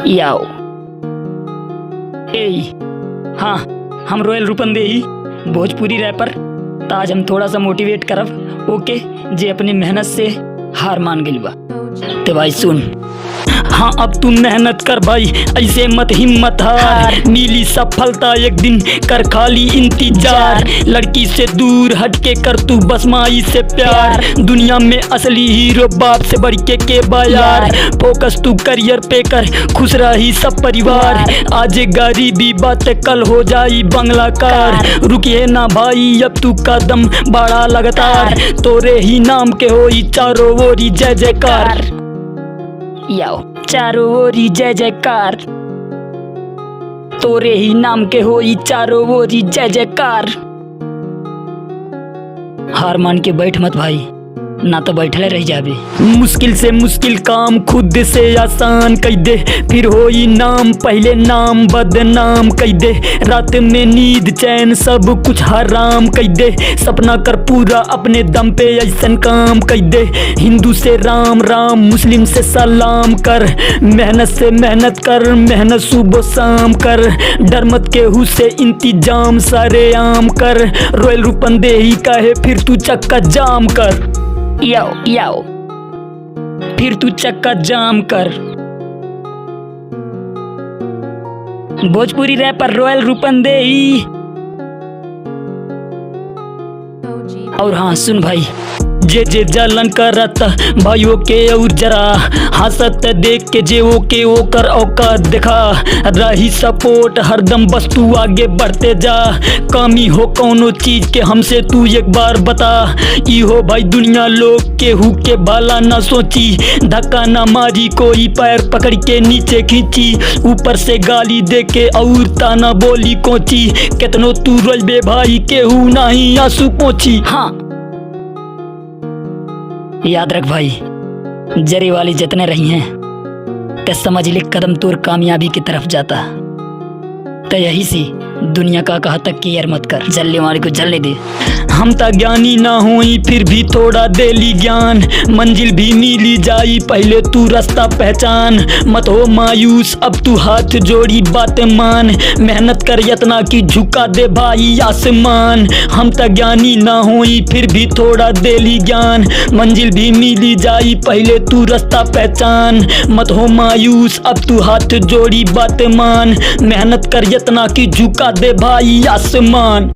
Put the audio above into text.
याओ ए हाँ, हम रॉयल रूपंदेही भोजपुरी रैपर। तो आज हम थोड़ा सा मोटिवेट करब ओके जे अपनी मेहनत से हार मान गइल बा। तो भाई सुन, हाँ अब तू मेहनत कर भाई, ऐसे मत हिम्मत हार, मिली सफलता एक दिन, कर खाली इंतजार। लड़की से दूर हटके कर तू बस माई से प्यार, दुनिया में असली हीरो बाप से बढ़ के बायार। फोकस तू करियर पे कर, खुश रही सब परिवार, आज गरीबी बात कल हो जाई बंगला कार। रुकिए ना भाई अब तू कदम बढ़ा लगातार, तोरे ही नाम के होई चारों ओरी जय जयकार। याओ चारों ओरी जय जयकार, तोरे ही नाम के होई चारों ओरी जय जयकार। हार मान के बैठ मत भाई, ना तो बैठले रह जाबे। मुश्किल से मुश्किल काम खुद से आसान कई दे, फिर होई नाम पहले नाम बदनाम कई दे। रात में नींद चैन सब कुछ हराम कई दे, सपना कर पूरा अपने दम पे ऐसन काम कई दे। हिंदू से राम राम, मुस्लिम से सलाम कर, मेहनत से मेहनत कर, मेहनत सुबह शाम कर। डर मत केहू से इंतजाम सारे आम कर, रॉयल रूपंदेही काहे फिर तू चक्का जाम कर। याओ याओ फिर तू चक्का जाम कर। Bhojpuri rapper Royal Rupandehi. और हाँ सुन भाई, जे जे जलन करत भाइयों के और जरा हंसत देख के जे ओके ओकर औकात दिखा। रही सपोर्ट हरदम बस तू आगे बढ़ते जा, कमी हो कौनो चीज के हमसे तू एक बार बता। ई हो भाई दुनिया लोग केहू के भला ना सोची, धक्का ना मारी कोई पैर पकड़ के नीचे खींची, ऊपर से गाली दे के और ताना बोली कोची। कितनो तू रोलबे भाई केहू नहीं आंसू पोंछी। हाँ याद रख भाई, जरी वाली जितने रही हैं ते समझ ले कदम तोर कामयाबी की तरफ जाता। तो यही सी दुनिया का कहा तक केयर मत कर, जलने वाले को जलने दे। हम ता ज्ञानी ना होई फिर भी थोड़ा दे ली ज्ञान, मंजिल भी मिली जाई पहले तू रास्ता पहचान। मत हो मायूस अब तू हाथ जोड़ी बात मान, मेहनत कर यतना की झुका दे भाई आसमान। हम ता ज्ञानी ना होई फिर भी थोड़ा दे ली ज्ञान, मंजिल भी मिली जाई पहले तू रास्ता पहचान। मत हो मायूस अब तू हाथ जोड़ी बात मान, मेहनत कर यतना की झुका दे भाई आसमान।